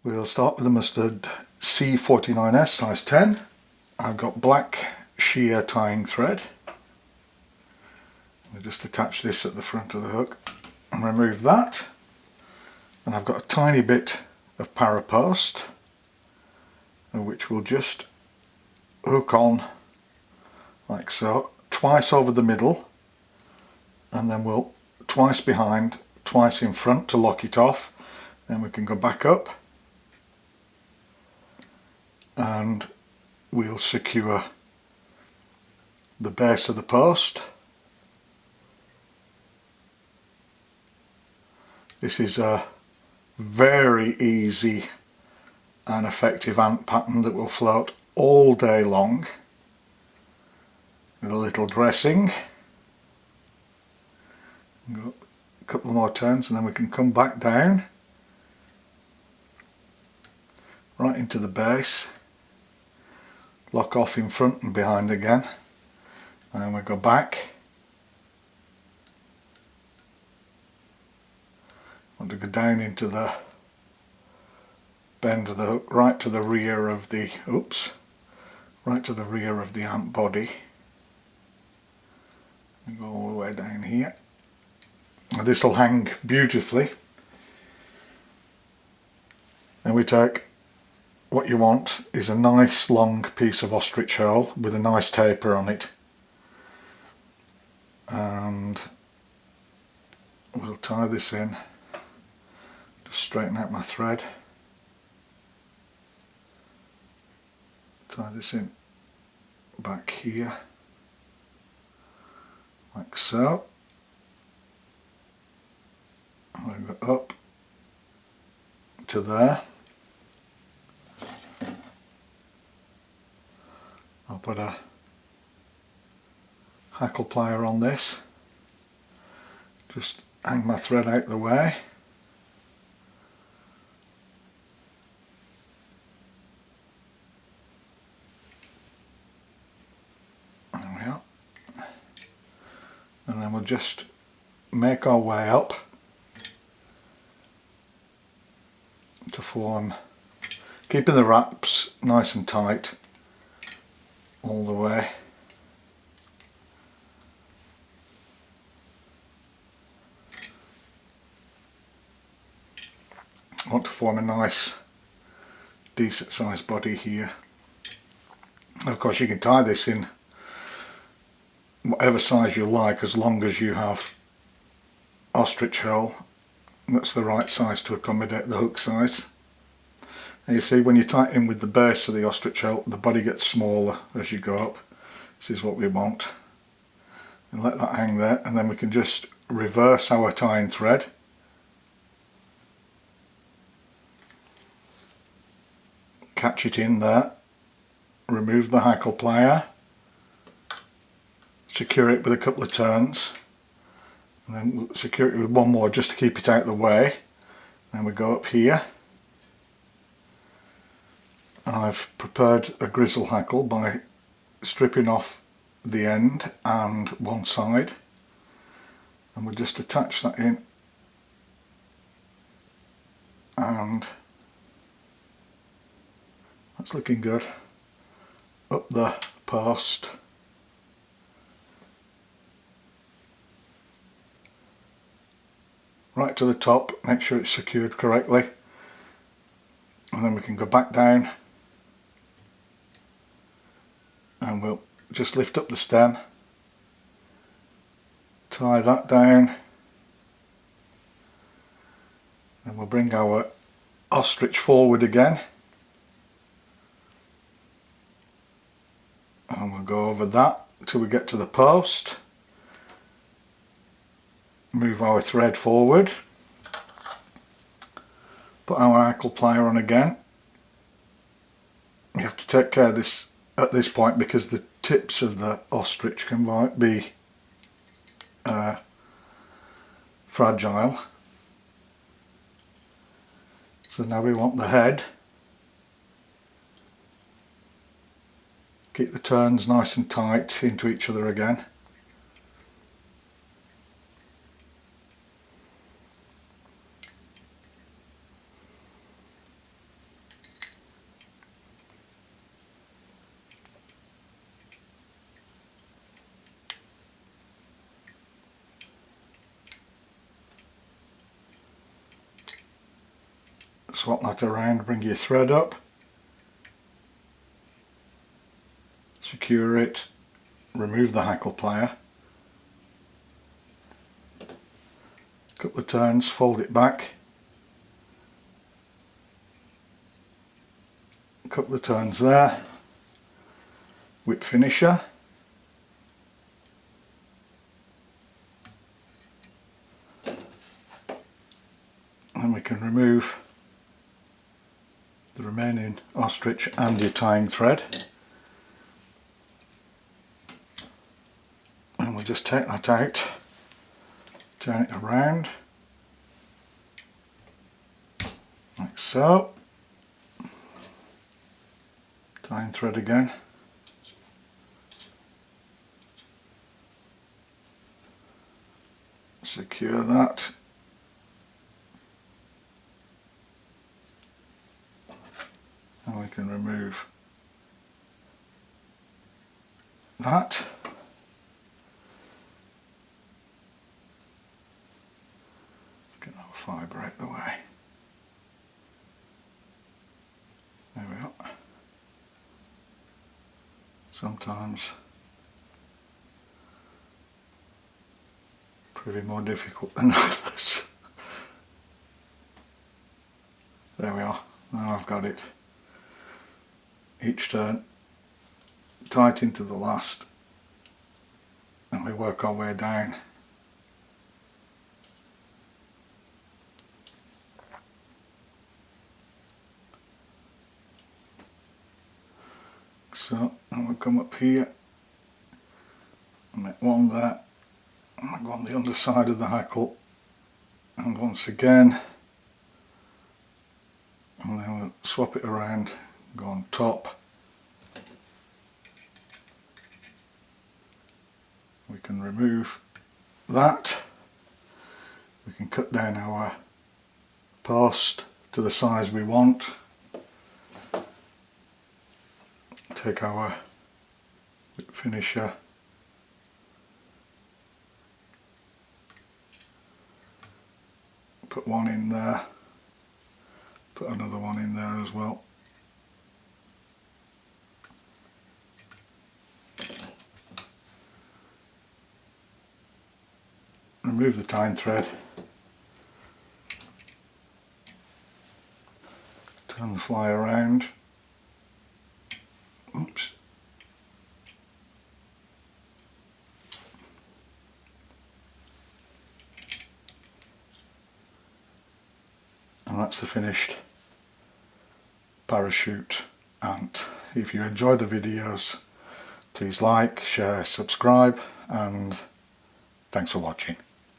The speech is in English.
We'll start with the mustard C49S size 10. I've got black sheer tying thread. I'll just attach this at the front of the hook and remove that. And I've got a tiny bit of parapost, which will just hook on like so, twice over the middle, and then we'll twice behind, twice in front to lock it off. Then we can go back up and we'll secure the base of the post. This is a very easy and effective ant pattern that will float all day long with a little dressing. Go a couple more turns and then we can come back down right into the base, lock off in front and behind again, and then we go back. Want to go down into the bend of the hook right to the rear of the ant body, and go all the way down here. Now this will hang beautifully, and we take what you want is a nice long piece of ostrich herl with a nice taper on it, and we'll tie this in. Just straighten out my thread, tie this in back here like so, and we'll go up to there. I'll put a hackle plier on this, just hang my thread out the way. There we are. And then we'll just make our way up to form, keeping the wraps nice and tight all the way. I want to form a nice decent sized body here. Of course you can tie this in whatever size you like, as long as you have ostrich herl that's the right size to accommodate the hook size. And you see, when you tie it in with the base of the ostrich herl, the body gets smaller as you go up. This is what we want. And let that hang there, and then we can just reverse our tying thread. Catch it in there, remove the hackle plier, secure it with a couple of turns, and then we'll secure it with one more just to keep it out of the way. Then we go up here. I've prepared a grizzle hackle by stripping off the end and one side, and we'll just attach that in, and that's looking good. Up the post, right to the top, make sure it's secured correctly, and then we can go back down and we'll just lift up the stem, tie that down, and we'll bring our ostrich forward again, and we'll go over that till we get to the post. Move our thread forward, put our hackle plier on again. You have to take care of this at this point because the tips of the ostrich can be fragile. So now we want the head. Keep the turns nice and tight into each other again. swap that around, bring your thread up, secure it, remove the hackle plier, couple of turns, fold it back, a couple of turns there, whip finisher, and we can remove the remaining ostrich and your tying thread, and we'll just take that out, turn it around like so, tying thread again, secure that, and we can remove that. Get that fibre out the way. There we are. Sometimes proving more difficult than others. There we are. Now I've got it. Each turn tight into the last, and we work our way down. So, and we'll come up here and make one there, and I'll go on the underside of the hackle, and once again, and then we'll swap it around, go on top. We can remove that, we can cut down our post to the size we want, take our whip finisher, put one in there, put another one in there as well. Remove the tying thread, turn the fly around, oops, and that's the finished parachute ant. If you enjoy the videos, please like, share, subscribe, and thanks for watching.